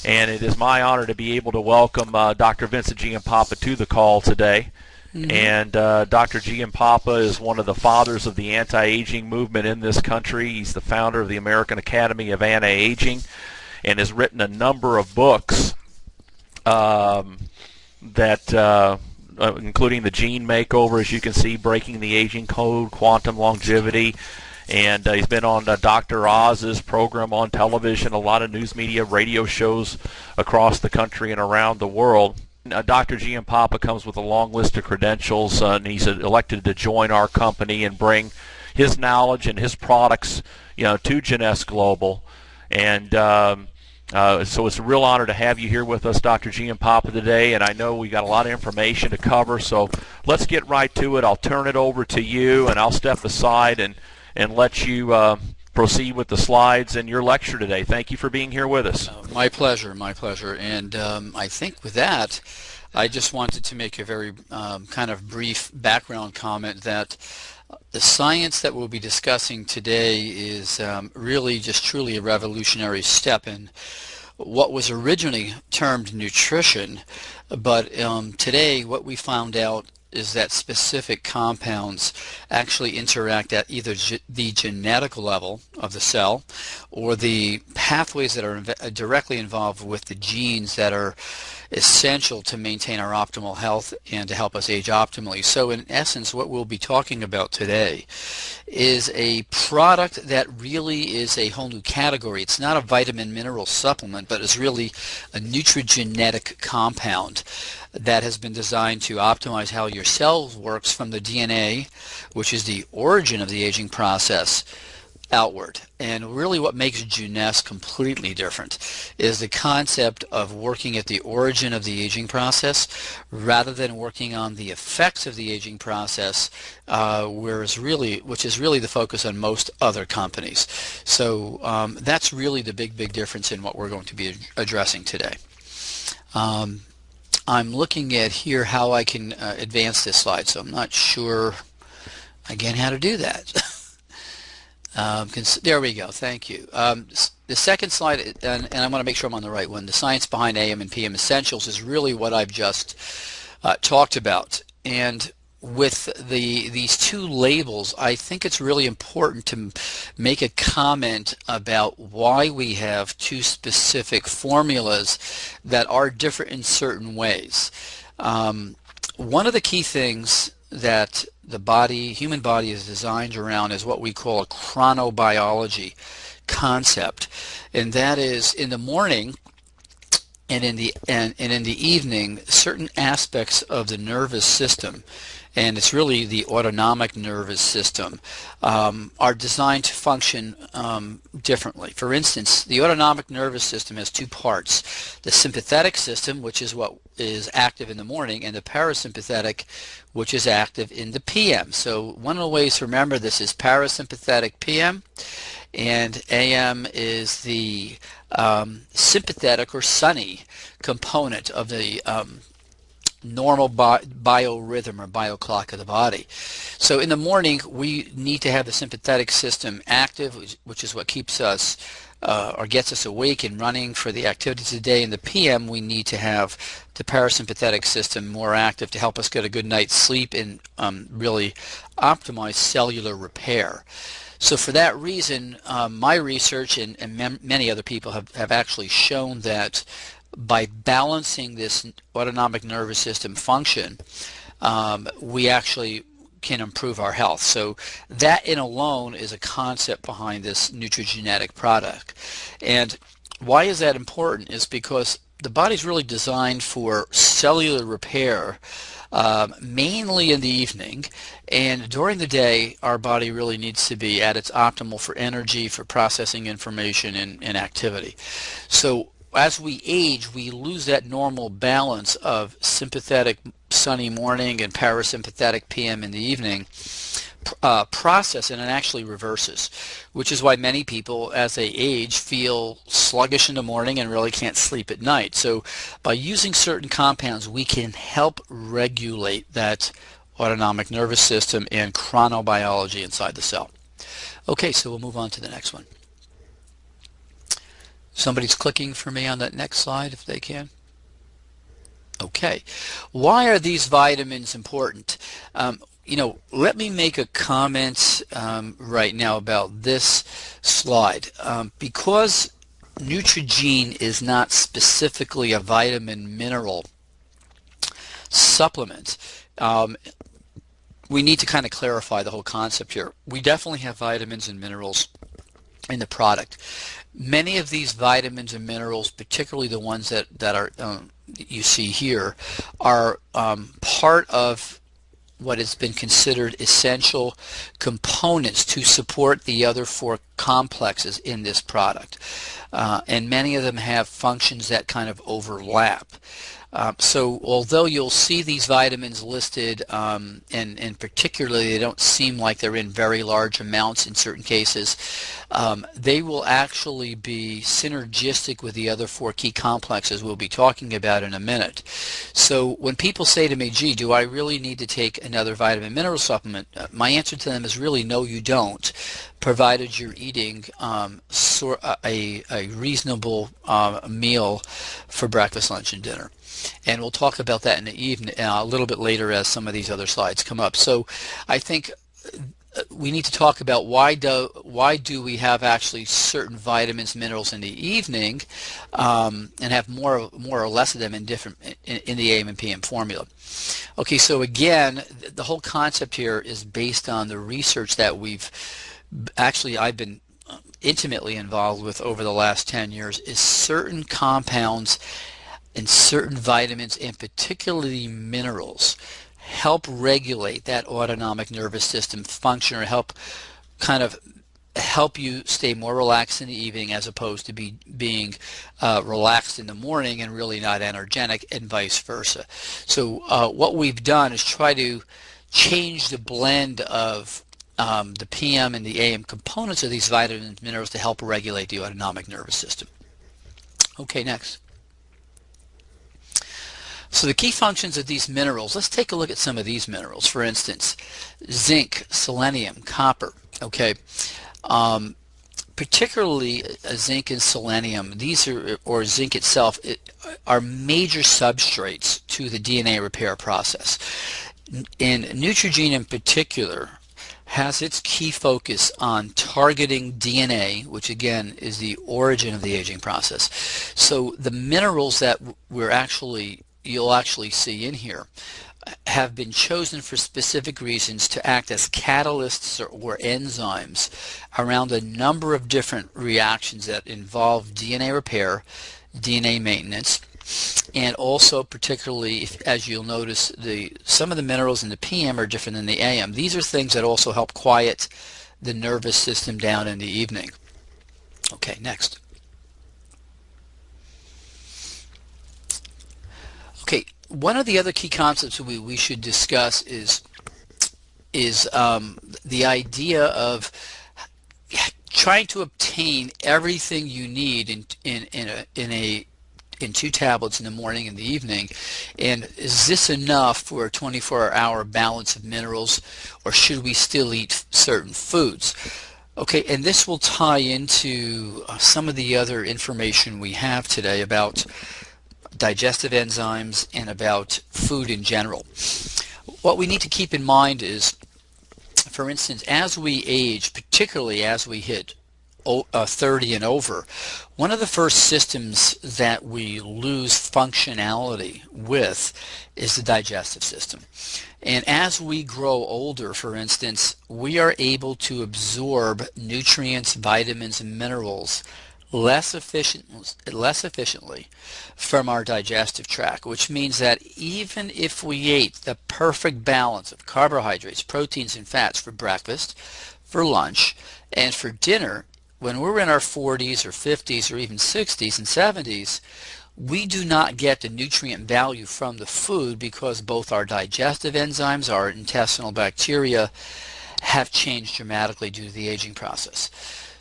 and it is my honor to be able to welcome Dr. Vincent Giampapa to the call today. And Dr. Giampapa is one of the fathers of the anti-aging movement in this country. He's the founder of the American Academy of Anti-Aging and has written a number of books including The Gene Makeover, as you can see, Breaking the Aging Code, Quantum Longevity, and he's been on Dr. Oz's program on television, a lot of news media, radio shows across the country and around the world. Dr. Giampapa comes with a long list of credentials, and he's elected to join our company and bring his knowledge and his products, to Jeunesse Global. And so it's a real honor to have you here with us, Dr. Giampapa, today. And I know we got a lot of information to cover, so let's get right to it. I'll turn it over to you, and I'll step aside and let you proceed with the slides and your lecture today. Thank you for being here with us. My pleasure, my pleasure. And I think with that, I just wanted to make a very kind of brief background comment that the science that we'll be discussing today is really just truly a revolutionary step in what was originally termed nutrition, but today what we found out is that specific compounds actually interact at either the genetic level of the cell or the pathways that are directly involved with the genes that are essential to maintain our optimal health and to help us age optimally. So in essence, what we'll be talking about today is a product that really is a whole new category. It's not a vitamin mineral supplement, but it's really a nutrigenetic compound that has been designed to optimize how your cells works from the DNA, which is the origin of the aging process, outward. And really what makes Jeunesse completely different is the concept of working at the origin of the aging process rather than working on the effects of the aging process, which is really the focus on most other companies. So that's really the big difference in what we're going to be addressing today. I'm looking at here how I can advance this slide, so I'm not sure again how to do that. There we go. Thank you. The second slide, and I want to make sure I'm on the right one, the science behind AM and PM essentials is really what I've just talked about. And with these two labels, I think it's really important to make a comment about why we have two specific formulas that are different in certain ways. One of the key things that the human body is designed around is what we call a chronobiology concept, and that is in the morning and in the evening, certain aspects of the nervous system, and it's really the autonomic nervous system, are designed to function differently. For instance, the autonomic nervous system has two parts: the sympathetic system, which is what is active in the morning, and the parasympathetic, which is active in the PM. So one of the ways to remember this is parasympathetic PM, and AM is the sympathetic or sunny component of the normal biorhythm or bioclock of the body. So in the morning we need to have the sympathetic system active, which is what keeps us or gets us awake and running for the activities of the day. In the PM we need to have the parasympathetic system more active to help us get a good night's sleep and really optimize cellular repair. So for that reason, my research and many other people have actually shown that by balancing this autonomic nervous system function, we actually can improve our health. So that in alone is a concept behind this nutrigenetic product. And why is that important is because the body's really designed for cellular repair, mainly in the evening, and during the day our body really needs to be at its optimal for energy, for processing information and activity. So as we age, we lose that normal balance of sympathetic sunny morning and parasympathetic PM in the evening process, and it actually reverses, which is why many people as they age feel sluggish in the morning and really can't sleep at night. So by using certain compounds we can help regulate that autonomic nervous system and chronobiology inside the cell. Okay, so we'll move on to the next one. Somebody's clicking for me on that next slide if they can. Okay, why are these vitamins important? Let me make a comment right now about this slide. Because Neutrogena is not specifically a vitamin mineral supplement, we need to kind of clarify the whole concept here. We definitely have vitamins and minerals in the product. Many of these vitamins and minerals, particularly the ones that are you see here, are part of what has been considered essential components to support the other four complexes in this product. And many of them have functions that kind of overlap. So although you'll see these vitamins listed, and particularly they don't seem like they're in very large amounts in certain cases, they will actually be synergistic with the other four key complexes we'll be talking about in a minute. So when people say to me, gee, do I really need to take another vitamin mineral supplement? My answer to them is really no, you don't, provided you're eating a reasonable meal for breakfast, lunch, and dinner. And we'll talk about that in the evening a little bit later as some of these other slides come up. So I think we need to talk about why do we have actually certain vitamins, minerals in the evening, and have more or less of them in the AM and PM formula. Okay, so again, the whole concept here is based on the research that I've been intimately involved with over the last 10 years, is certain compounds and certain vitamins, and particularly minerals, help regulate that autonomic nervous system function, or help you stay more relaxed in the evening as opposed to being relaxed in the morning and really not energetic, and vice versa. So what we've done is try to change the blend of the PM and the AM components of these vitamins and minerals to help regulate the autonomic nervous system. Okay, next. So the key functions of these minerals, let's take a look at some of these minerals. For instance, zinc, selenium, copper. Okay, particularly zinc and selenium, or zinc itself, are major substrates to the DNA repair process. And Neutrogena in particular has its key focus on targeting DNA, which again is the origin of the aging process. So the minerals that you'll actually see in here have been chosen for specific reasons to act as catalysts or enzymes around a number of different reactions that involve DNA repair, DNA maintenance, and also particularly, as you'll notice, some of the minerals in the PM are different than the AM. These are things that also help quiet the nervous system down in the evening. Okay, next. Okay, one of the other key concepts we should discuss is the idea of trying to obtain everything you need in 2 tablets in the morning and the evening. And is this enough for a 24-hour balance of minerals, or should we still eat certain foods? Okay, and this will tie into some of the other information we have today about digestive enzymes and about food in general. What we need to keep in mind is, for instance, as we age, particularly as we hit 30 and over, one of the first systems that we lose functionality with is the digestive system. And as we grow older, for instance, we are able to absorb nutrients, vitamins, and minerals less efficiently from our digestive tract, which means that even if we ate the perfect balance of carbohydrates, proteins, and fats for breakfast, for lunch, and for dinner, when we're in our 40s or 50s or even 60s and 70s, we do not get the nutrient value from the food because both our digestive enzymes, our intestinal bacteria, have changed dramatically due to the aging process.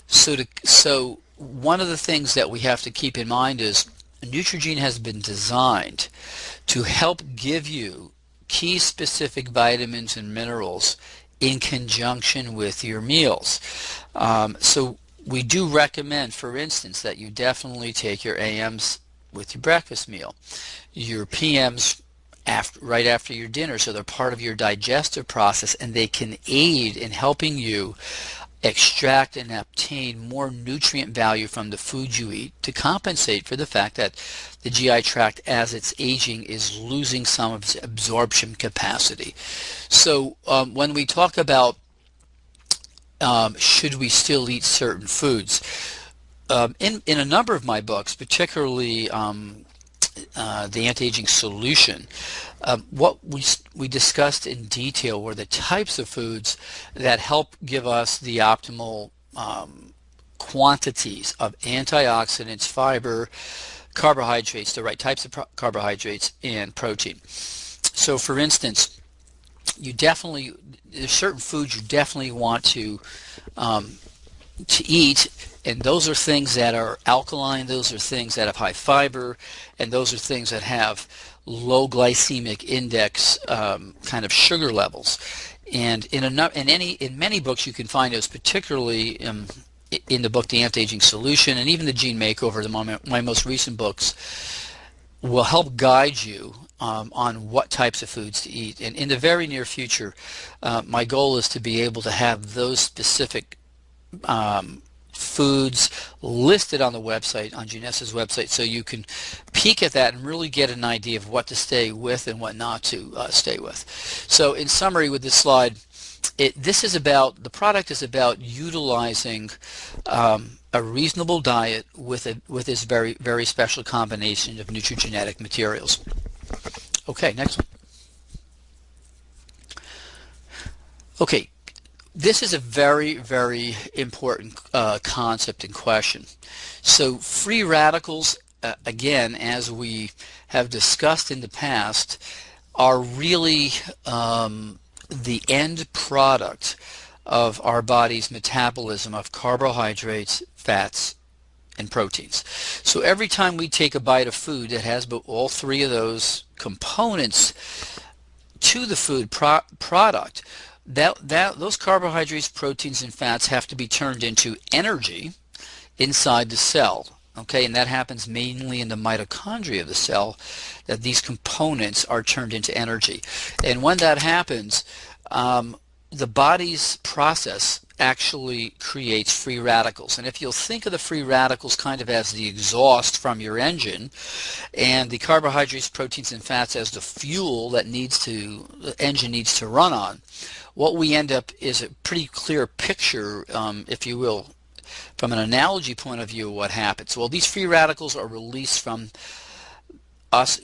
So one of the things that we have to keep in mind is Neutrogena has been designed to help give you key specific vitamins and minerals in conjunction with your meals. So we do recommend, for instance, that you definitely take your AMs with your breakfast meal, your PMs right after your dinner, so they're part of your digestive process, and they can aid in helping you extract and obtain more nutrient value from the food you eat to compensate for the fact that the GI tract, as it's aging, is losing some of its absorption capacity. So when we talk about should we still eat certain foods, in a number of my books, particularly the Anti-Aging Solution, what we discussed in detail were the types of foods that help give us the optimal quantities of antioxidants, fiber, carbohydrates, the right types of carbohydrates, and protein. So for instance, there's certain foods you definitely want to eat, and those are things that are alkaline, those are things that have high fiber, and those are things that have low glycemic index kind of sugar levels. And in many books you can find those, particularly in the book The Anti-Aging Solution, and even the Gene Makeover, my most recent books, will help guide you on what types of foods to eat. And in the very near future, my goal is to be able to have those specific foods listed on the website, on Genesa's website, so you can peek at that and really get an idea of what to stay with and what not to stay with. So in summary with this slide, the product is about utilizing a reasonable diet with this very, very special combination of nutrigenetic materials. Okay, next one. Okay, this is a very, very important concept in question. So free radicals, again, as we have discussed in the past, are really the end product of our body's metabolism of carbohydrates, fats, and proteins. So every time we take a bite of food that has all three of those components to the food product, those carbohydrates, proteins, and fats have to be turned into energy inside the cell. Okay, and that happens mainly in the mitochondria of the cell, that these components are turned into energy. And when that happens, the body's process actually creates free radicals. And if you'll think of the free radicals kind of as the exhaust from your engine, and the carbohydrates, proteins, and fats as the fuel that the engine needs to run on, what we end up is a pretty clear picture, if you will, from an analogy point of view, what happens. Well, these free radicals are released from us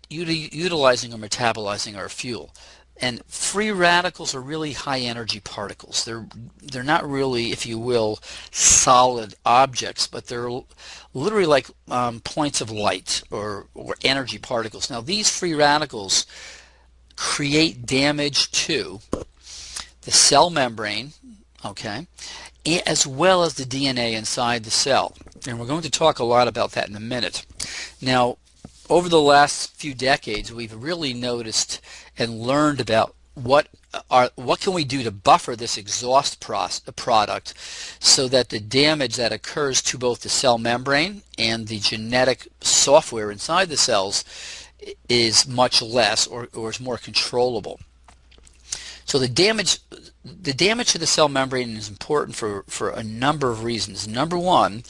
utilizing or metabolizing our fuel. And free radicals are really high energy particles. They're not really, if you will, solid objects, but they're literally like points of light or energy particles. Now these free radicals create damage to the cell membrane, okay, as well as the DNA inside the cell. And we're going to talk a lot about that in a minute. Now, over the last few decades, we've really noticed and learned about what can we do to buffer this exhaust product so that the damage that occurs to both the cell membrane and the genetic software inside the cells is much less or is more controllable. So the damage to the cell membrane is important for a number of reasons. Number one,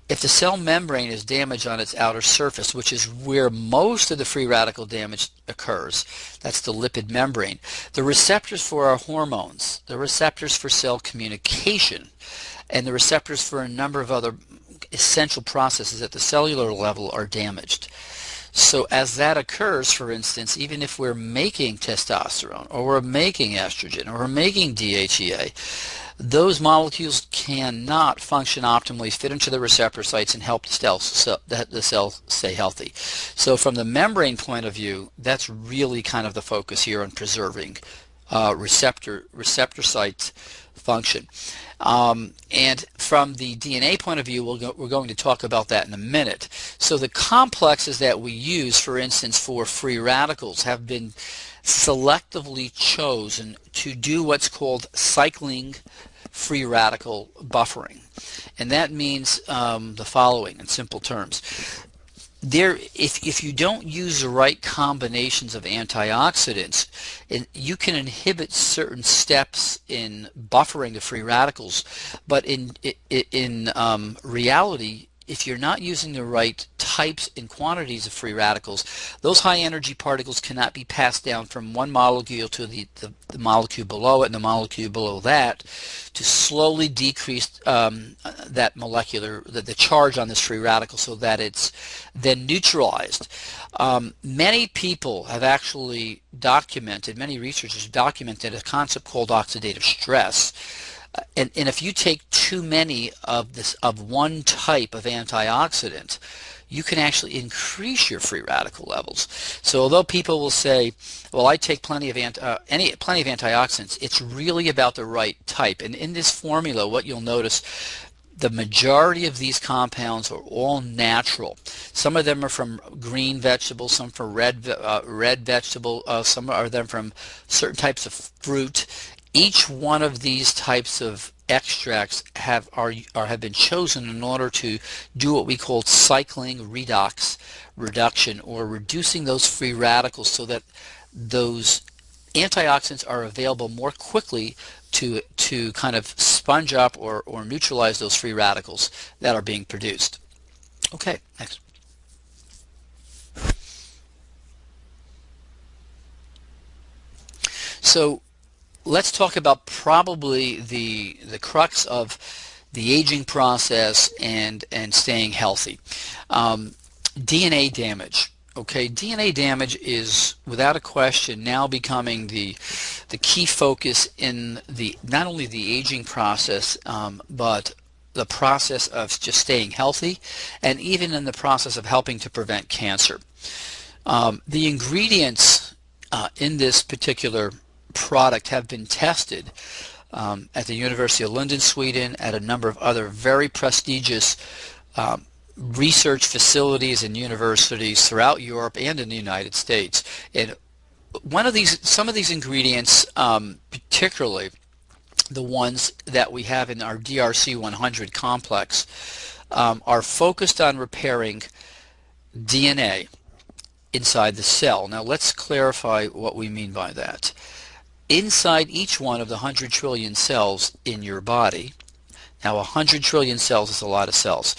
if the cell membrane is damaged on its outer surface, which is where most of the free radical damage occurs, that's the lipid membrane, the receptors for our hormones, the receptors for cell communication, and the receptors for a number of other essential processes at the cellular level are damaged. So as that occurs, for instance, even if we're making testosterone or we're making estrogen or we're making DHEA, those molecules cannot function optimally, fit into the receptor sites, and help the cell stay healthy. So from the membrane point of view, that's really kind of the focus here on preserving receptor site function. And from the DNA point of view, we're going to talk about that in a minute. So the complexes that we use, for instance, for free radicals have been selectively chosen to do what's called cycling free radical buffering. And that means the following in simple terms. If you don't use the right combinations of antioxidants, you can inhibit certain steps in buffering the free radicals, but in reality, if you're not using the right types and quantities of free radicals, those high energy particles cannot be passed down from one molecule to the molecule below it and the molecule below that to slowly decrease that molecular, the charge on this free radical so that it's then neutralized. Many people have actually documented, many researchers have documented a concept called oxidative stress. And if you take too many of one type of antioxidant, you can actually increase your free radical levels. So although people will say, well, I take plenty of antioxidants, it's really about the right type. And in this formula, what you'll notice, the majority of these compounds are all natural. Some of them are from green vegetables, some from red vegetable, some are them from certain types of fruit. Each one of these types of extracts have been chosen in order to do what we call cycling redox reduction, or reducing those free radicals so that those antioxidants are available more quickly to kind of sponge up or neutralize those free radicals that are being produced. Okay, next. So let's talk about probably the crux of the aging process and staying healthy. DNA damage. Okay, DNA damage is without a question now becoming the key focus in not only the aging process, but the process of just staying healthy, and even in the process of helping to prevent cancer. The ingredients in this particular product have been tested at the University of Lund in Sweden, at a number of other very prestigious research facilities and universities throughout Europe and in the United States. And some of these ingredients, particularly the ones that we have in our DRC 100 complex, are focused on repairing DNA inside the cell. Now let's clarify what we mean by that. Inside each one of the 100 trillion cells in your body, now 100 trillion cells is a lot of cells,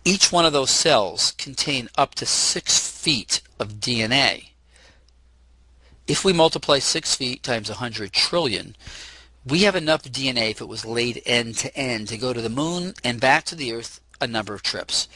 each one of those cells contain up to 6 feet of DNA. If we multiply 6 feet times 100 trillion, we have enough DNA, if it was laid end to end, to go to the moon and back to the earth a number of trips.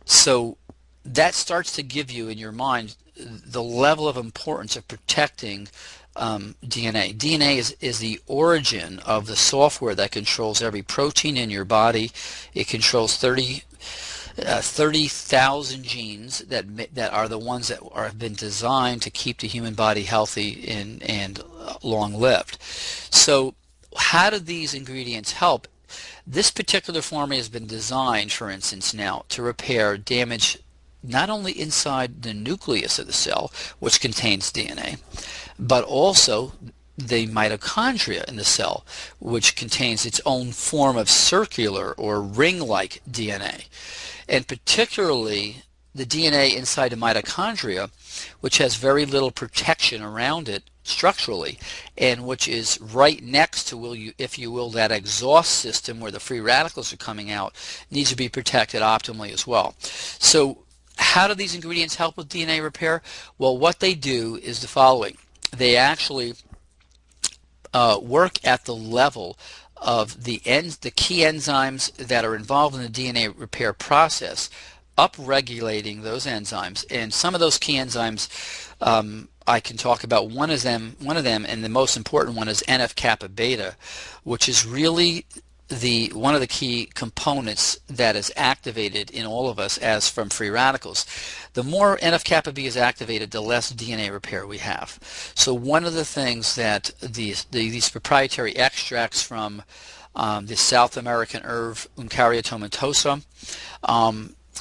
So that starts to give you in your mind the level of importance of protecting DNA. DNA is the origin of the software that controls every protein in your body. It controls 30,000 genes that are the ones that have been designed to keep the human body healthy and long-lived. So how do these ingredients help? This particular formula has been designed, for instance, now to repair damage not only inside the nucleus of the cell, which contains DNA, but also the mitochondria in the cell, which contains its own form of circular or ring-like DNA. And particularly the DNA inside the mitochondria, which has very little protection around it structurally, and which is right next to, if you will, that exhaust system where the free radicals are coming out, needs to be protected optimally as well. So how do these ingredients help with DNA repair? Well, what they do is the following. They actually work at the level of the key enzymes that are involved in the DNA repair process, upregulating those enzymes. And some of those key enzymes I can talk about. One of them, and the most important one, is NF-kappa beta, which is really one of the key components that is activated in all of us as from free radicals. The more NF-kappa B is activated, the less DNA repair we have. So one of the things that these proprietary extracts from the South American herb Uncaria tomentosa,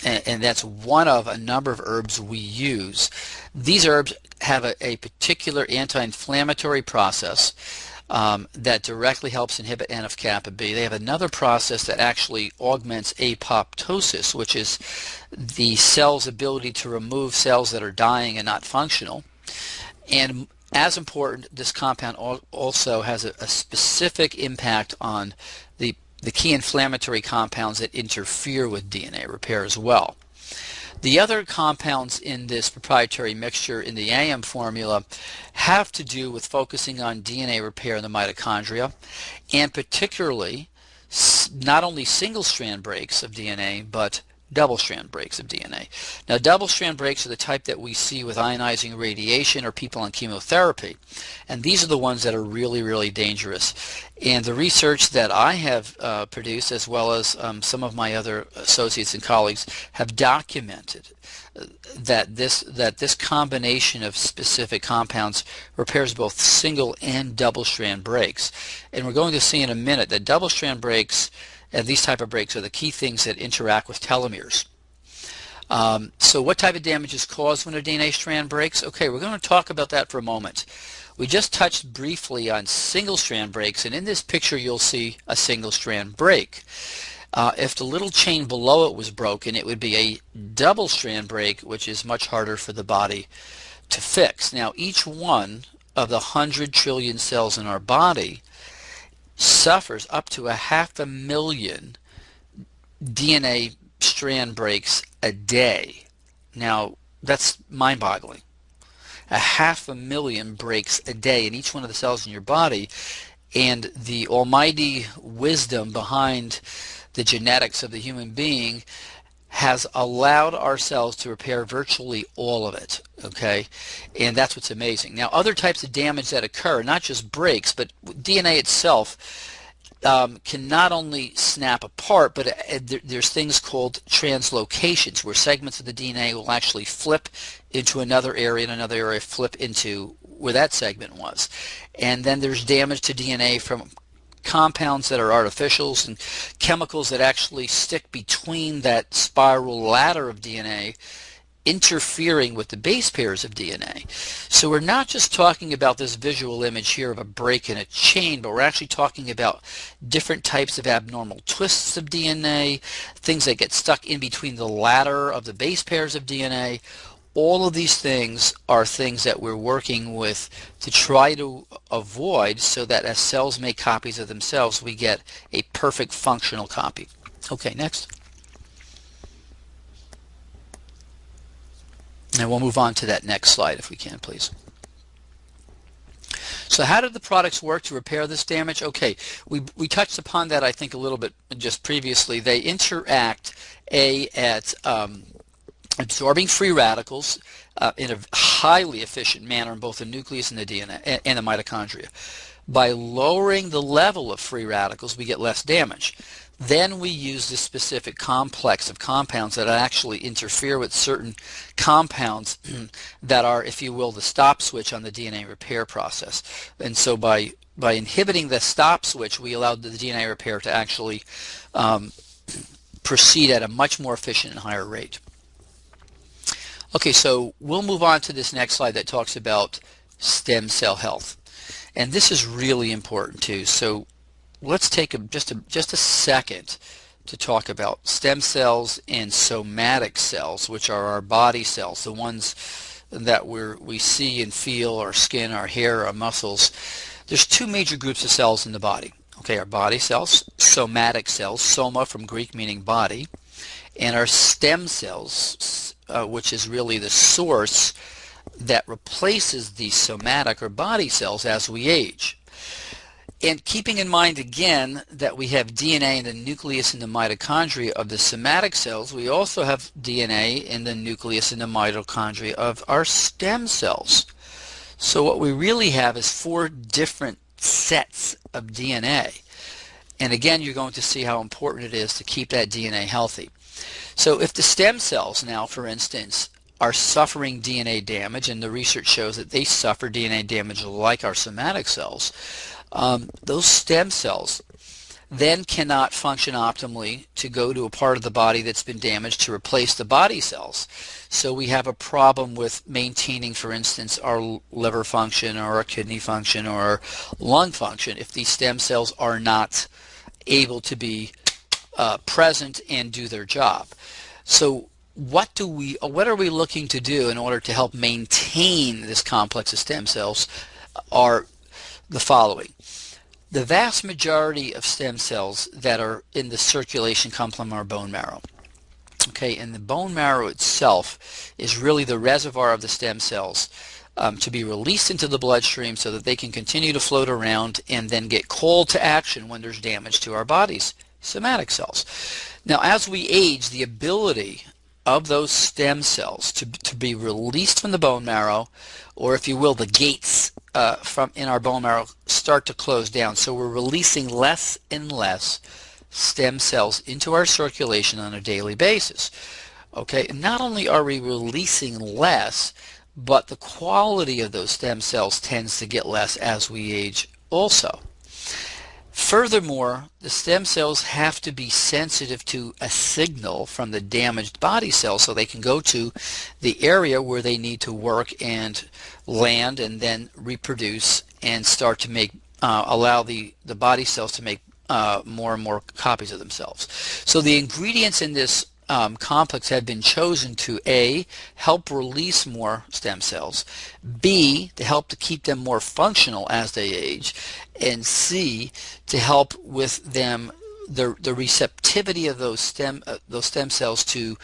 and that's one of a number of herbs we use. These herbs have a particular anti-inflammatory process. that directly helps inhibit NF-kappa B. They have another process that actually augments apoptosis, which is the cell's ability to remove cells that are dying and not functional. And as important, this compound also has a specific impact on the key inflammatory compounds that interfere with DNA repair as well. The other compounds in this proprietary mixture in the AM formula have to do with focusing on DNA repair in the mitochondria, and particularly not only single-strand breaks of DNA, but double-strand breaks of DNA. Now, double-strand breaks are the type that we see with ionizing radiation or people on chemotherapy, and these are the ones that are really, really dangerous. And the research that I have produced, as well as some of my other associates and colleagues, have documented that this combination of specific compounds repairs both single and double-strand breaks. And we're going to see in a minute that double-strand breaks and these type of breaks are the key things that interact with telomeres. So what type of damage is caused when a DNA strand breaks? Okay, we're going to talk about that for a moment. We just touched briefly on single strand breaks, and in this picture you'll see a single strand break. If the little chain below it was broken, it would be a double strand break, which is much harder for the body to fix. Now, each one of the 100 trillion cells in our body suffers up to 500,000 DNA strand breaks a day. Now, that's mind-boggling. 500,000 breaks a day in each one of the cells in your body, and the almighty wisdom behind the genetics of the human being has allowed our cells to repair virtually all of it, okay? And that's what's amazing. Now, other types of damage that occur, not just breaks, but DNA itself can not only snap apart, but there's things called translocations, where segments of the DNA will actually flip into another area, and another area flip into where that segment was. And then there's damage to DNA from compounds that are artificials and chemicals that actually stick between that spiral ladder of DNA, interfering with the base pairs of DNA. So we're not just talking about this visual image here of a break in a chain, but we're actually talking about different types of abnormal twists of DNA, things that get stuck in between the ladder of the base pairs of DNA. All of these things are things that we're working with to try to avoid, so that as cells make copies of themselves, we get a perfect functional copy. Okay, next. And we'll move on to that next slide if we can, please. So how did the products work to repair this damage? Okay, we touched upon that, I think, a little bit just previously. They interact at absorbing free radicals in a highly efficient manner in both the nucleus and the DNA and the mitochondria. By lowering the level of free radicals, we get less damage. Then we use this specific complex of compounds that actually interfere with certain compounds that are, if you will, the stop switch on the DNA repair process. And so by inhibiting the stop switch, we allow the DNA repair to actually proceed at a much more efficient and higher rate. Okay, so we'll move on to this next slide that talks about stem cell health. And this is really important too. So let's take just a second to talk about stem cells and somatic cells, which are our body cells, the ones that we see and feel, our skin, our hair, our muscles. There's two major groups of cells in the body. Okay, our body cells, somatic cells, soma from Greek meaning body, and our stem cells, which is really the source that replaces the somatic or body cells as we age. And keeping in mind again that we have DNA in the nucleus and the mitochondria of the somatic cells, we also have DNA in the nucleus and the mitochondria of our stem cells. So what we really have is 4 different sets of DNA. And again, you're going to see how important it is to keep that DNA healthy. So if the stem cells now, for instance, are suffering DNA damage, and the research shows that they suffer DNA damage like our somatic cells, those stem cells, then cannot function optimally to go to a part of the body that's been damaged to replace the body cells. So we have a problem with maintaining, for instance, our liver function or our kidney function or our lung function if these stem cells are not able to be present and do their job. So what are we looking to do in order to help maintain this complex of stem cells are the following. The vast majority of stem cells that are in the circulation come from our bone marrow. Okay, and the bone marrow itself is really the reservoir of the stem cells to be released into the bloodstream so that they can continue to float around and then get called to action when there's damage to our body's somatic cells. Now, as we age, the ability of those stem cells to be released from the bone marrow, or if you will, the gates from in our bone marrow start to close down. So we're releasing less and less stem cells into our circulation on a daily basis. Okay, and not only are we releasing less, but the quality of those stem cells tends to get less as we age also. Furthermore, the stem cells have to be sensitive to a signal from the damaged body cells so they can go to the area where they need to work and land and then reproduce and start to make allow the body cells to make more and more copies of themselves. So the ingredients in this complex have been chosen to A, help release more stem cells, B, to help to keep them more functional as they age, and C, to help with them the receptivity of those stem cells to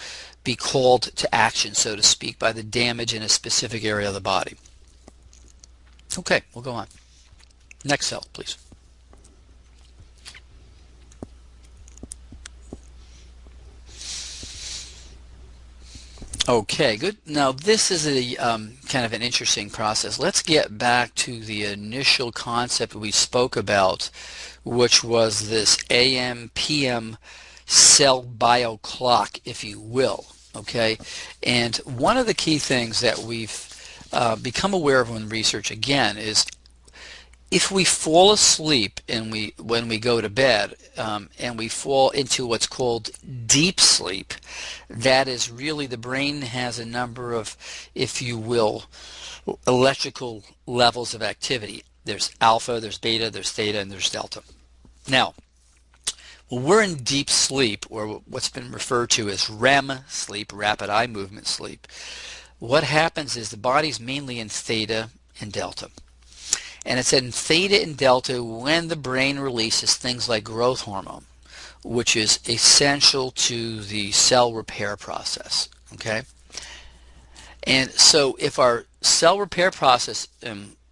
be called to action, so to speak, by the damage in a specific area of the body. Okay, we'll go on. Next cell, please. Okay, good. Now this is a kind of an interesting process. Let's get back to the initial concept we spoke about, which was this AM/PM cell bio clock, if you will. Okay, and one of the key things that we've become aware of in research again is if we fall asleep and when we go to bed and we fall into what's called deep sleep, that is really the brain has a number of, if you will, electrical levels of activity. There's alpha, there's beta, there's theta, and there's delta. Now, when we're in deep sleep, or what's been referred to as REM sleep, rapid eye movement sleep, what happens is the body's mainly in theta and delta. And it's in theta and delta when the brain releases things like growth hormone, which is essential to the cell repair process. Okay? And so if our cell repair process,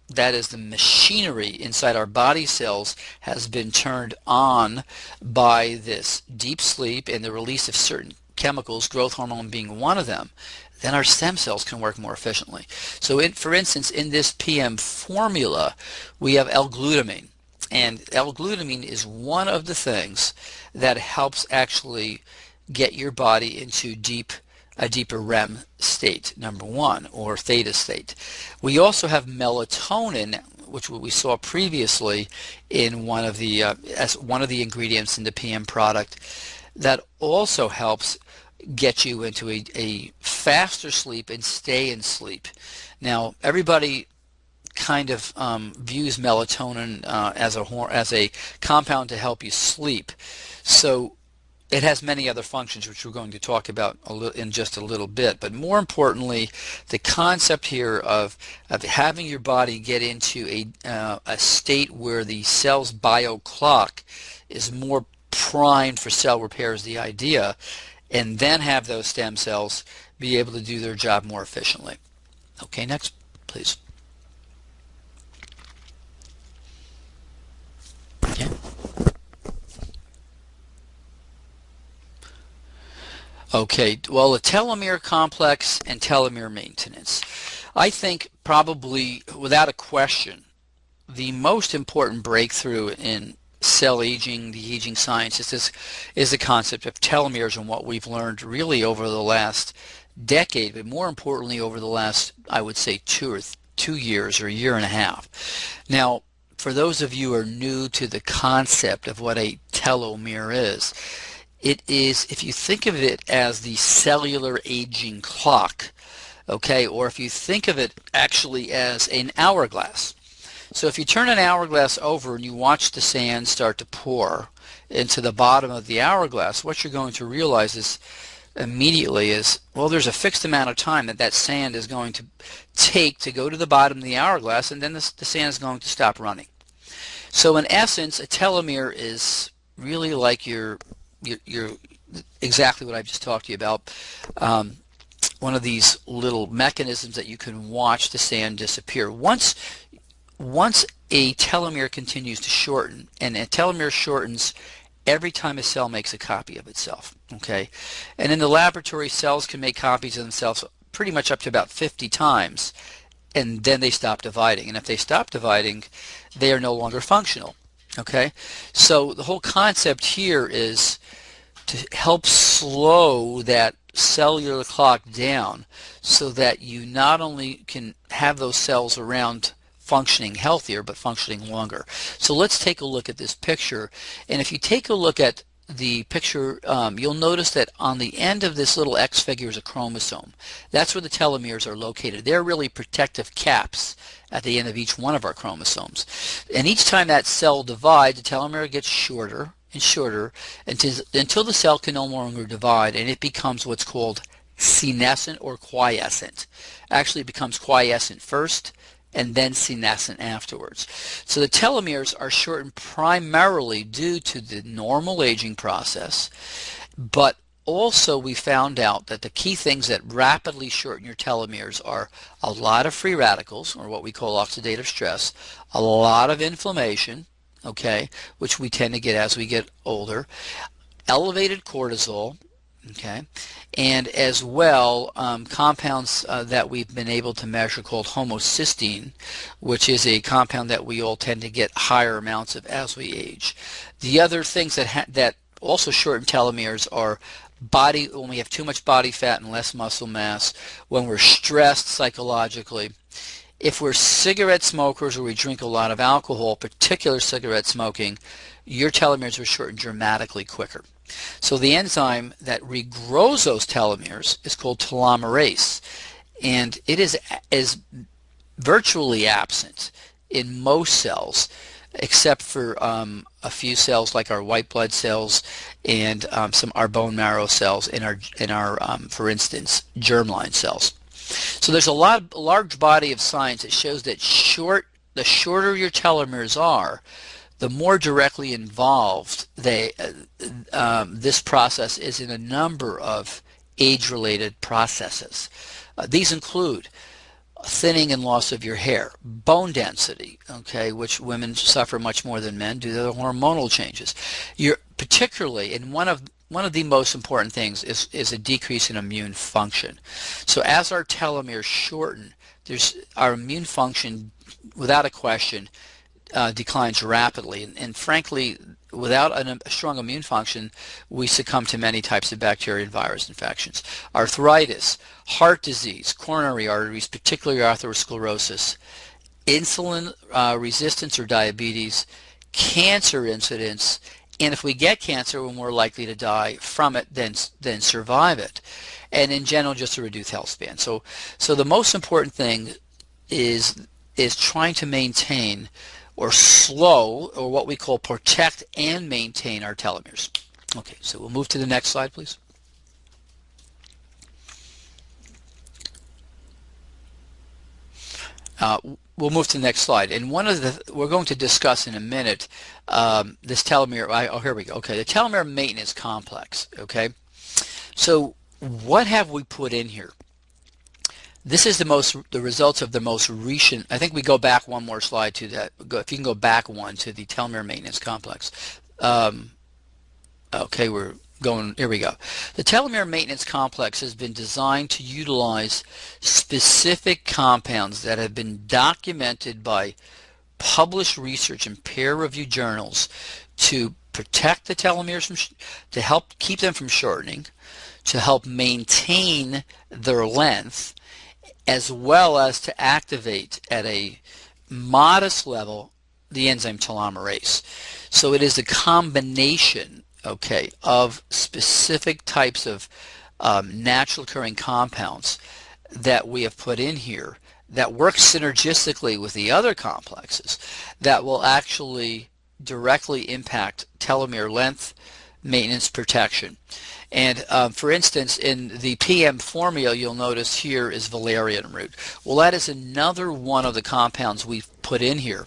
that is the machinery inside our body cells, has been turned on by this deep sleep and the release of certain chemicals, growth hormone being one of them, then our stem cells can work more efficiently. So for instance, in this PM formula, we have L-glutamine. And L-glutamine is one of the things that helps actually get your body into a deeper REM state, number one, or theta state. We also have melatonin, which we saw previously in one of the as one of the ingredients in the PM product, that also helps get you into a faster sleep and stay in sleep. Now, everybody kind of views melatonin as a compound to help you sleep. So it has many other functions, which we're going to talk about in just a little bit. But more importantly, the concept here of having your body get into a state where the cell's bio clock is more primed for cell repair is the idea, and then have those stem cells be able to do their job more efficiently. Okay, next, please. Okay. Okay, well, the telomere complex and telomere maintenance. I think probably, without a question, the most important breakthrough in cell aging, the aging science, is the concept of telomeres and what we've learned really over the last decade, but more importantly over the last, I would say, 2 years or a year and a half. Now, for those of you who are new to the concept of what a telomere is. It is, if you think of it as the cellular aging clock, okay, or if you think of it actually as an hourglass. So if you turn an hourglass over and you watch the sand start to pour into the bottom of the hourglass, what you're going to realize is immediately is, well, there's a fixed amount of time that that sand is going to take to go to the bottom of the hourglass, and then the sand is going to stop running. So in essence, a telomere is really like your exactly what I've just talked to you about. One of these little mechanisms that you can watch the sand disappear. Once a telomere continues to shorten, and a telomere shortens every time a cell makes a copy of itself, okay? And in the laboratory, cells can make copies of themselves pretty much up to about 50 times, and then they stop dividing. And if they stop dividing, they are no longer functional, okay? So the whole concept here is to help slow that cellular clock down so that you not only can have those cells around functioning healthier, but functioning longer. So let's take a look at this picture. And if you take a look at the picture, you'll notice that on the end of this little X figure is a chromosome. That's where the telomeres are located. They're really protective caps at the end of each one of our chromosomes. And each time that cell divides, the telomere gets shorter and shorter until the cell can no longer divide, and it becomes what's called senescent or quiescent. Actually, it becomes quiescent first, and then senescent afterwards. So the telomeres are shortened primarily due to the normal aging process, but also we found out that the key things that rapidly shorten your telomeres are a lot of free radicals, or what we call oxidative stress, a lot of inflammation, okay, which we tend to get as we get older, elevated cortisol, okay, and as well compounds that we've been able to measure called homocysteine, which is a compound that we all tend to get higher amounts of as we age. The other things that also shorten telomeres are when we have too much body fat and less muscle mass, when we're stressed psychologically, if we're cigarette smokers or we drink a lot of alcohol, particular cigarette smoking, your telomeres are shortened dramatically quicker. So the enzyme that regrows those telomeres is called telomerase, and it is virtually absent in most cells, except for a few cells like our white blood cells and our bone marrow cells and our for instance, germline cells. So there's a large body of science that shows that the shorter your telomeres are, the more directly involved this process is in a number of age-related processes. These include thinning and loss of your hair, bone density, okay, which women suffer much more than men due to the hormonal changes. Particularly, and one of the most important things is a decrease in immune function. So as our telomeres shorten, our immune function, without a question, declines rapidly, and frankly, without a strong immune function, we succumb to many types of bacteria and virus infections. Arthritis, heart disease, coronary arteries, particularly atherosclerosis, insulin resistance or diabetes, cancer incidence, and if we get cancer, we're more likely to die from it than survive it, and in general, just a reduced health span. So the most important thing is trying to maintain or slow, or what we call protect and maintain our telomeres. Okay, so we'll move to the next slide, please. We'll move to the next slide, and we're going to discuss in a minute this telomere. Oh, here we go. Okay, the telomere maintenance complex. Okay, so what have we put in here? This is the results of the most recent. I think we go back one more slide to that. If you can go back one to the telomere maintenance complex. Okay, we're going. Here we go. The telomere maintenance complex has been designed to utilize specific compounds that have been documented by published research in peer-reviewed journals to protect the telomeres, to help keep them from shortening, to help maintain their length, as well as to activate at a modest level the enzyme telomerase. So it is a combination, okay, of specific types of natural occurring compounds that we have put in here that work synergistically with the other complexes that will actually directly impact telomere length, maintenance, protection. And for instance, in the PM formula, you'll notice here is valerian root. Well, that is another one of the compounds we've put in here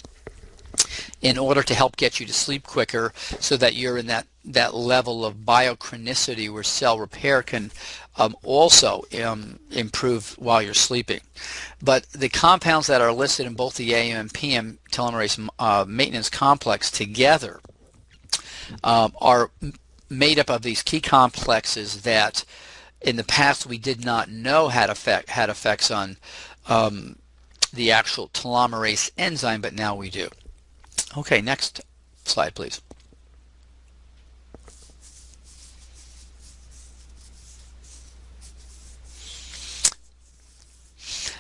in order to help get you to sleep quicker, so that you're in that level of biochronicity where cell repair can also improve while you're sleeping. But the compounds that are listed in both the AM and PM telomerase maintenance complex together are made up of these key complexes that in the past we did not know had effects on the actual telomerase enzyme, but now we do. Okay, next slide, please.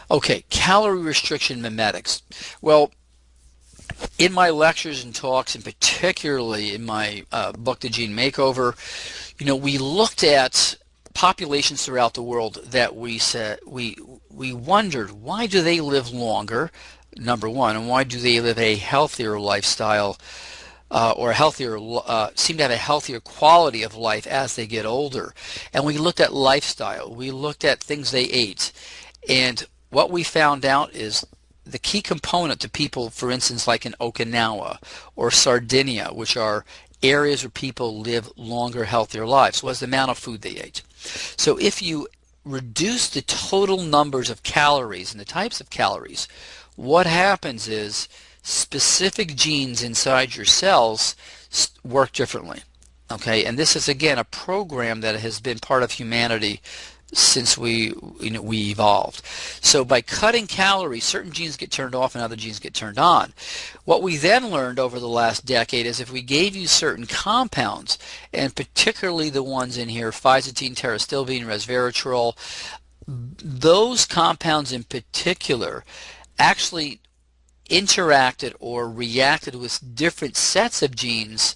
Okay, calorie restriction mimetics. Well, in my lectures and talks, and particularly in my book, The Gene Makeover, we looked at populations throughout the world that we wondered, why do they live longer, number one, and why do they live a healthier lifestyle, or seem to have a healthier quality of life as they get older. And we looked at lifestyle, we looked at things they ate, and what we found out is the key component to people, for instance, like in Okinawa or Sardinia, which are areas where people live longer, healthier lives, was the amount of food they ate. So if you reduce the total numbers of calories and the types of calories, what happens is specific genes inside your cells work differently. Okay, and this is again a program that has been part of humanity since we evolved. So by cutting calories, certain genes get turned off and other genes get turned on. What we then learned over the last decade is if we gave you certain compounds, and particularly the ones in here, phyzitine, terastilbene, resveratrol, those compounds in particular actually interacted or reacted with different sets of genes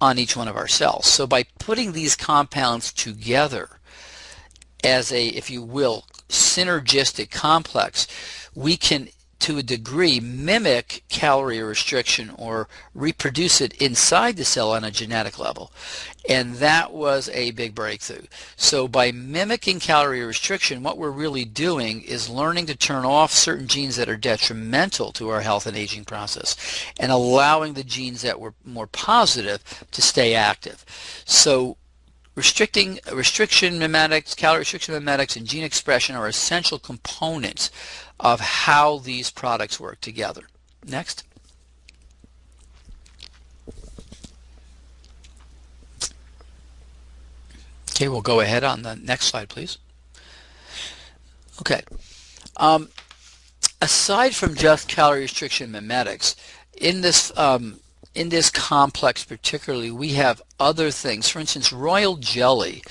on each one of our cells. So by putting these compounds together as a, if you will, synergistic complex, we can, to a degree, mimic calorie restriction or reproduce it inside the cell on a genetic level. And that was a big breakthrough. So by mimicking calorie restriction, what we're really doing is learning to turn off certain genes that are detrimental to our health and aging process and allowing the genes that were more positive to stay active. So calorie restriction mimetics, and gene expression are essential components of how these products work together. Next. Okay, we'll go ahead on the next slide, please. Okay. Aside from just calorie restriction mimetics, in this complex particularly, we have other things. For instance, royal jelly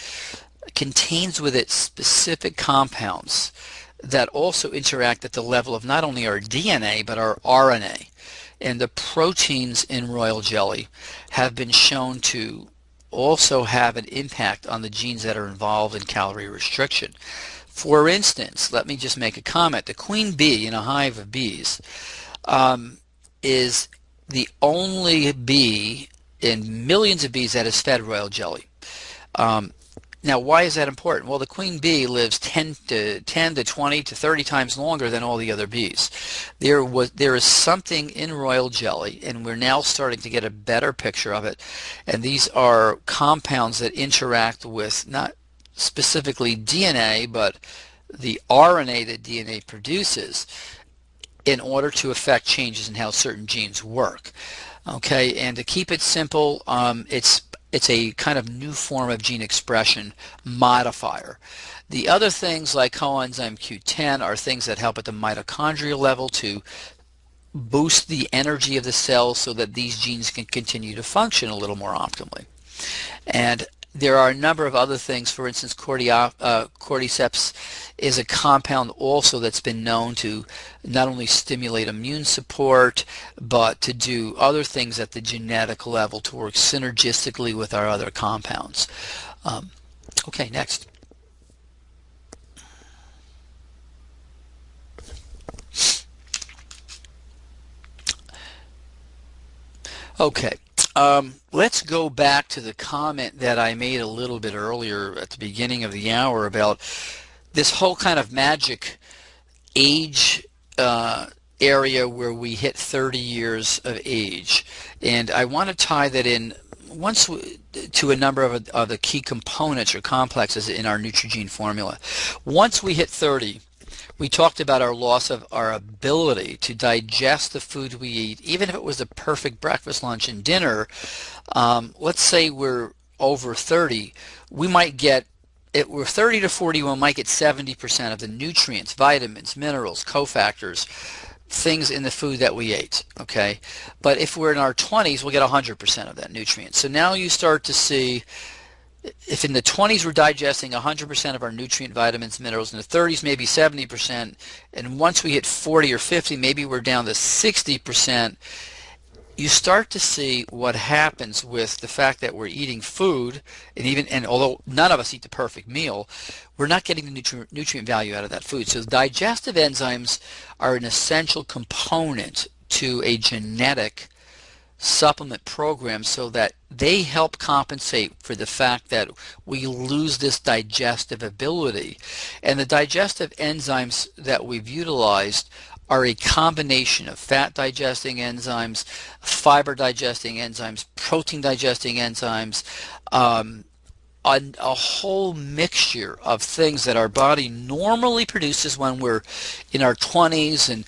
contains with it specific compounds that also interact at the level of not only our DNA but our RNA. And the proteins in royal jelly have been shown to also have an impact on the genes that are involved in calorie restriction. For instance, let me just make a comment. The queen bee in a hive of bees is the only bee in millions of bees that is fed royal jelly. Now, why is that important? Well, the queen bee lives 10 to 20 to 30 times longer than all the other bees. There is something in royal jelly, and we're now starting to get a better picture of it. And these are compounds that interact with not specifically DNA, but the RNA that DNA produces in order to affect changes in how certain genes work. Okay, and to keep it simple, it's a kind of new form of gene expression modifier. The other things like coenzyme Q10 are things that help at the mitochondrial level to boost the energy of the cells so that these genes can continue to function a little more optimally. And There are a number of other things. For instance, cordyceps is a compound also that's been known to not only stimulate immune support, but to do other things at the genetic level to work synergistically with our other compounds. Okay, next. Okay, let's go back to the comment that I made a little bit earlier at the beginning of the hour about this whole kind of magic age area where we hit 30 years of age. And I want to tie that in to a number of the key components or complexes in our Neutrogena formula. Once we hit 30, we talked about our loss of our ability to digest the food we eat, even if it was the perfect breakfast, lunch, and dinner. Let's say we're over 30, we might get, if we're 30 to 40, we might get 70% of the nutrients, vitamins, minerals, cofactors, things in the food that we ate, okay? But if we're in our 20s, we'll get 100% of that nutrient. So now you start to see, if in the 20s we're digesting 100% of our nutrient, vitamins, minerals, in the 30s maybe 70%, and once we hit 40 or 50, maybe we're down to 60%, you start to see what happens with the fact that we're eating food, and although none of us eat the perfect meal, we're not getting the nutrient value out of that food. So digestive enzymes are an essential component to a genetic supplement program, so that they help compensate for the fact that we lose this digestive ability. And the digestive enzymes that we've utilized are a combination of fat digesting enzymes, fiber digesting enzymes, protein digesting enzymes, a whole mixture of things that our body normally produces when we're in our 20s and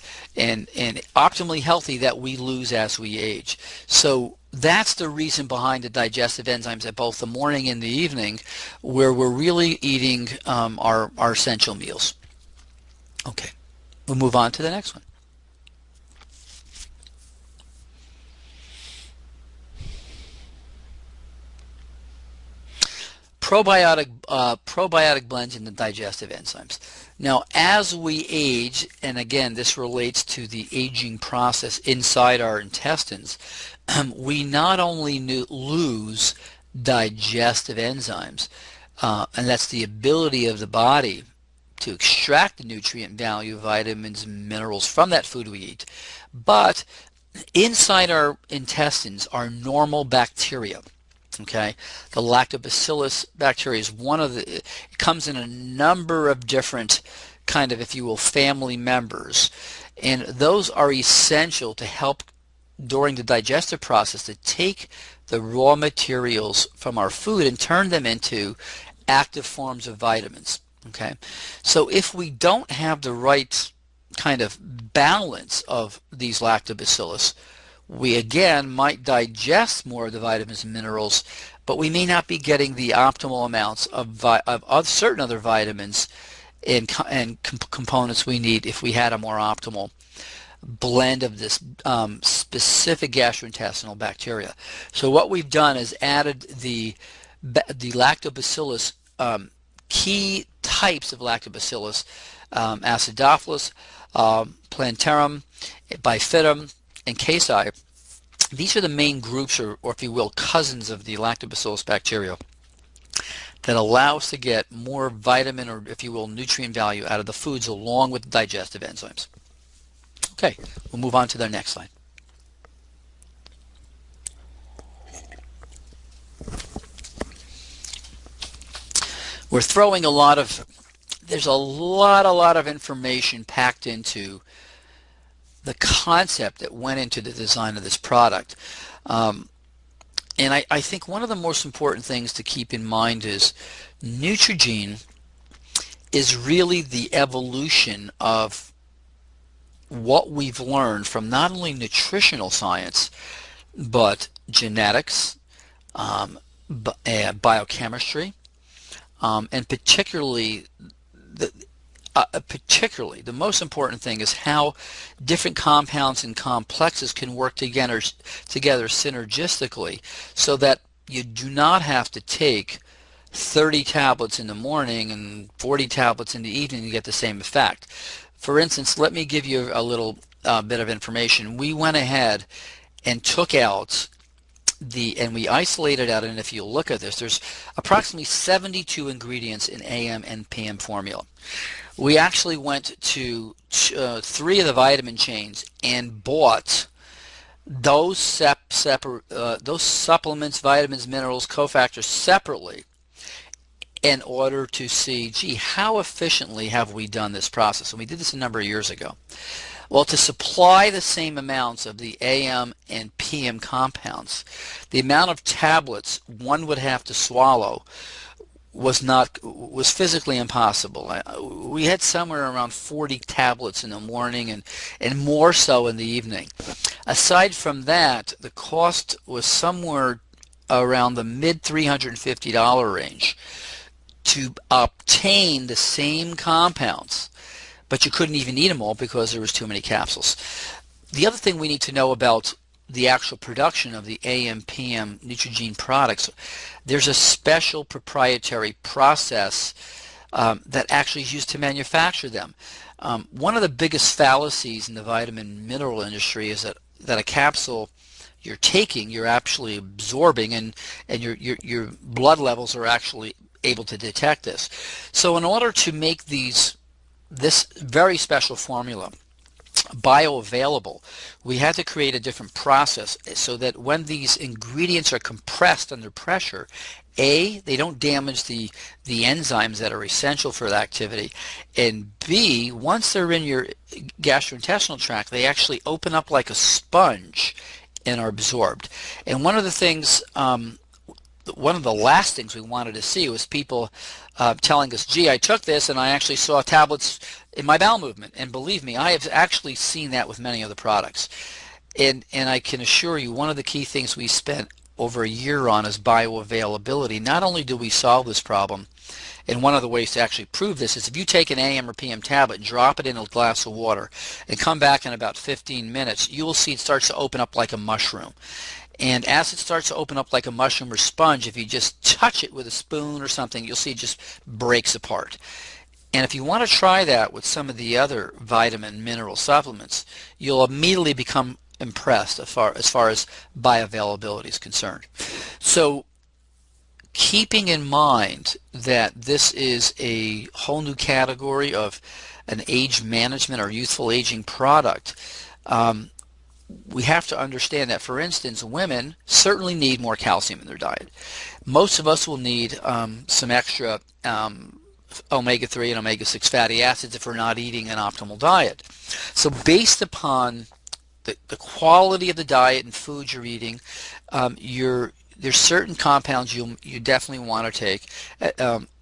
optimally healthy, that we lose as we age. So that's the reason behind the digestive enzymes at both the morning and the evening, where we're really eating our essential meals. Okay, we'll move on to the next one. Probiotic blends in the digestive enzymes. Now, as we age, and again, this relates to the aging process inside our intestines, we not only lose digestive enzymes, and that's the ability of the body to extract the nutrient value, vitamins, and minerals from that food we eat, but inside our intestines are normal bacteria. Okay, the lactobacillus bacteria is one of the, it comes in a number of different kind of, if you will, family members, and those are essential to help during the digestive process to take the raw materials from our food and turn them into active forms of vitamins. Okay, so if we don't have the right kind of balance of these lactobacillus, we again might digest more of the vitamins and minerals, but we may not be getting the optimal amounts of certain other vitamins and components we need if we had a more optimal blend of this specific gastrointestinal bacteria. So what we've done is added the lactobacillus, key types of lactobacillus, acidophilus, plantarum, bifidum, and casei. These are the main groups, or if you will, cousins of the lactobacillus bacteria, that allow us to get more vitamin, or if you will, nutrient value out of the foods along with the digestive enzymes. Okay, we'll move on to the next slide. We're throwing there's a lot of information packed into the concept that went into the design of this product. And I think one of the most important things to keep in mind is Neutrogena is really the evolution of what we've learned from not only nutritional science, but genetics, biochemistry, and particularly the most important thing is how different compounds and complexes can work together synergistically, so that you do not have to take 30 tablets in the morning and 40 tablets in the evening, you get the same effect. For instance, let me give you a little bit of information. We went ahead and took out and we isolated out, and if you look at this, there's approximately 72 ingredients in AM and PM formula. We actually went to 3 of the vitamin chains and bought those supplements, vitamins, minerals, cofactors separately in order to see, gee, how efficiently have we done this process? And we did this a number of years ago. Well, to supply the same amounts of the AM and PM compounds, the amount of tablets one would have to swallow was physically impossible. We had somewhere around 40 tablets in the morning and more so in the evening. Aside from that, the cost was somewhere around the mid $350 range to obtain the same compounds, but you couldn't even eat them all because there was too many capsules. The other thing we need to know about the actual production of the AM/PM Neutrogena products, there's a special proprietary process that actually is used to manufacture them. One of the biggest fallacies in the vitamin mineral industry is that a capsule you're taking, you're actually absorbing, and your blood levels are actually able to detect this. So in order to make this very special formula bioavailable, we had to create a different process so that when these ingredients are compressed under pressure, A, they don't damage the enzymes that are essential for the activity, and B, once they're in your gastrointestinal tract, they actually open up like a sponge and are absorbed. And one of the last things we wanted to see was people telling us, gee, I took this and I actually saw tablets in my bowel movement. And believe me, I have actually seen that with many of the products. And I can assure you, one of the key things we spent over a year on is bioavailability. Not only do we solve this problem, and one of the ways to actually prove this is if you take an AM or PM tablet and drop it in a glass of water and come back in about 15 minutes, you will see it starts to open up like a mushroom. And as it starts to open up like a mushroom or sponge, if you just touch it with a spoon or something, you'll see it just breaks apart. And if you want to try that with some of the other vitamin mineral supplements, you'll immediately become impressed as far as bioavailability is concerned. So keeping in mind that this is a whole new category of an age management or youthful aging product, we have to understand that, for instance, women certainly need more calcium in their diet. Most of us will need some extra omega-3 and omega-6 fatty acids if we're not eating an optimal diet. So based upon the quality of the diet and food you're eating, there's certain compounds you definitely want to take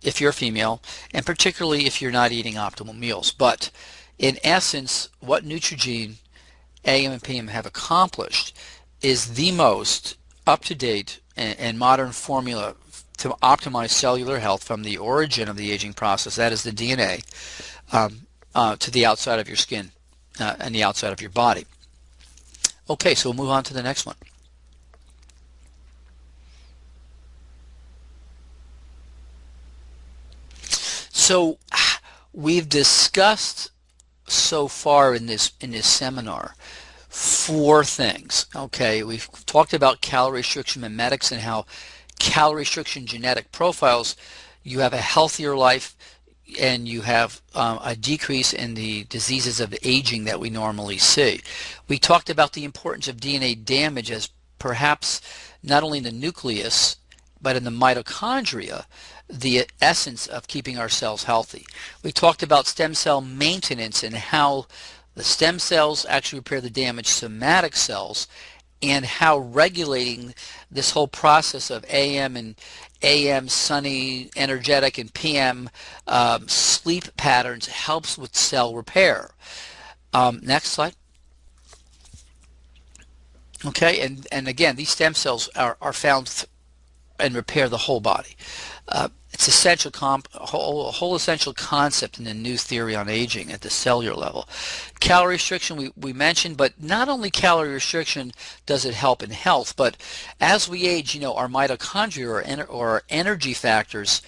if you're a female, and particularly if you're not eating optimal meals. But in essence, what Neutrogena AM and PM have accomplished is the most up-to-date and modern formula to optimize cellular health from the origin of the aging process, that is the DNA, to the outside of your skin and the outside of your body. Okay, so we'll move on to the next one. So we've discussed so far in this seminar 4 things. Okay, we've talked about calorie restriction mimetics and how calorie restriction genetic profiles, you have a healthier life and you have a decrease in the diseases of aging that we normally see. We talked about the importance of DNA damage as perhaps not only in the nucleus but in the mitochondria, the essence of keeping our cells healthy. We talked about stem cell maintenance and how the stem cells actually repair the damaged somatic cells, and how regulating this whole process of AM sunny, energetic, and PM sleep patterns helps with cell repair. Next slide. Okay, and again, these stem cells are found and repair the whole body. It's a whole essential concept in the new theory on aging at the cellular level. Calorie restriction we mentioned, but not only calorie restriction does it help in health, but as we age, our mitochondria or our energy factors,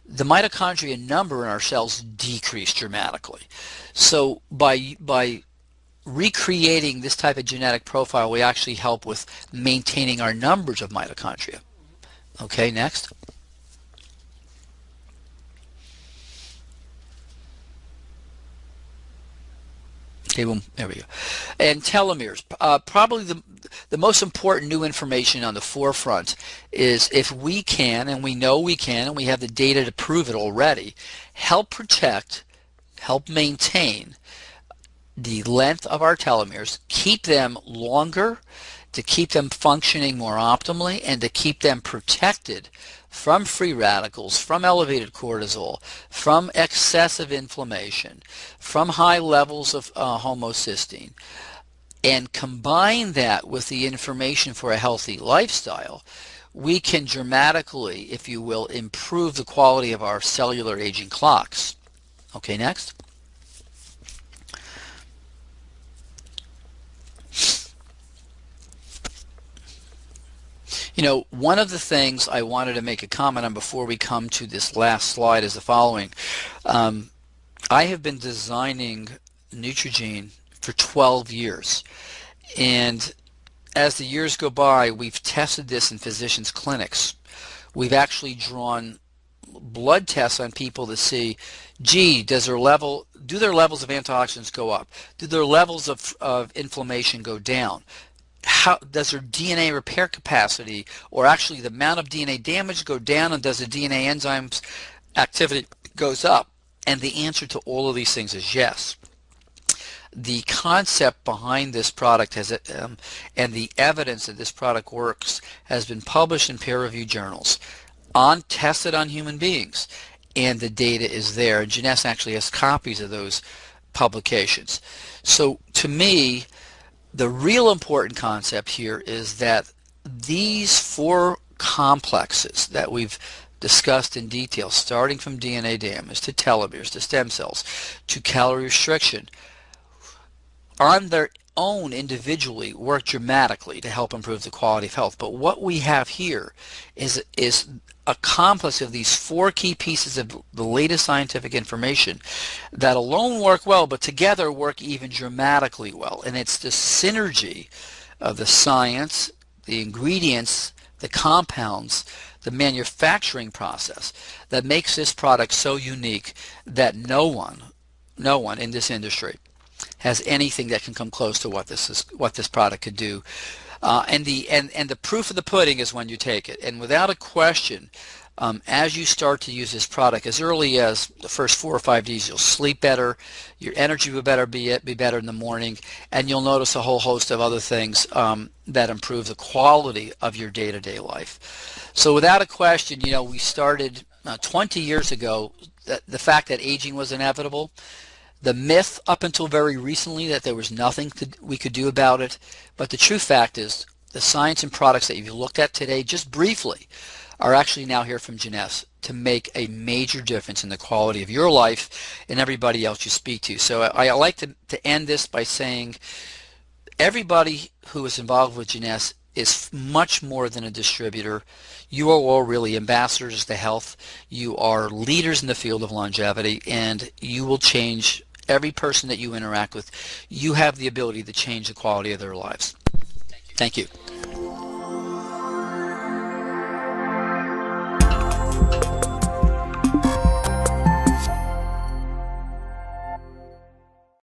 the mitochondria number in our cells decrease dramatically. So by recreating this type of genetic profile, we actually help with maintaining our numbers of mitochondria. Okay, next. Okay, well, there we go. And telomeres. Probably the most important new information on the forefront is if we can, and we know we can, and we have the data to prove it already, help protect, help maintain the length of our telomeres, keep them longer, to keep them functioning more optimally, and to keep them protected from free radicals, from elevated cortisol, from excessive inflammation, from high levels of homocysteine, and combine that with the information for a healthy lifestyle, we can dramatically, if you will, improve the quality of our cellular aging clocks. Okay, next. One of the things I wanted to make a comment on before we come to this last slide is the following. I have been designing Neutrogene for 12 years, and as the years go by, we've tested this in physicians' clinics. We've actually drawn blood tests on people to see, gee, do their levels of antioxidants go up? Do their levels of inflammation go down? How does their DNA repair capacity, or actually the amount of DNA damage, go down, and does the DNA enzymes activity goes up? And the answer to all of these things is yes. The concept behind this product and the evidence that this product works has been published in peer-reviewed journals, tested on human beings, and the data is there. And Jeunesse actually has copies of those publications. So to me, the real important concept here is that these four complexes that we've discussed in detail, starting from DNA damage to telomeres to stem cells to calorie restriction, on their own individually work dramatically to help improve the quality of health. But what we have here is a complex of these four key pieces of the latest scientific information that alone work well, but together work even dramatically well. And it's the synergy of the science, the ingredients, the compounds, the manufacturing process that makes this product so unique that no one in this industry has anything that can come close to what this product could do. And the proof of the pudding is when you take it. And without a question, as you start to use this product, as early as the first 4 or 5 days, you'll sleep better, your energy will be better in the morning, and you'll notice a whole host of other things that improve the quality of your day-to-day life. So without a question, we started 20 years ago, the fact that aging was inevitable. The myth up until very recently that there was nothing we could do about it, but the true fact is the science and products that you've looked at today, just briefly, are actually now here from Jeunesse to make a major difference in the quality of your life and everybody else you speak to. So I like to end this by saying everybody who is involved with Jeunesse is much more than a distributor. You are all really ambassadors to health. You are leaders in the field of longevity, and you will change every person that you interact with. You have the ability to change the quality of their lives. Thank you.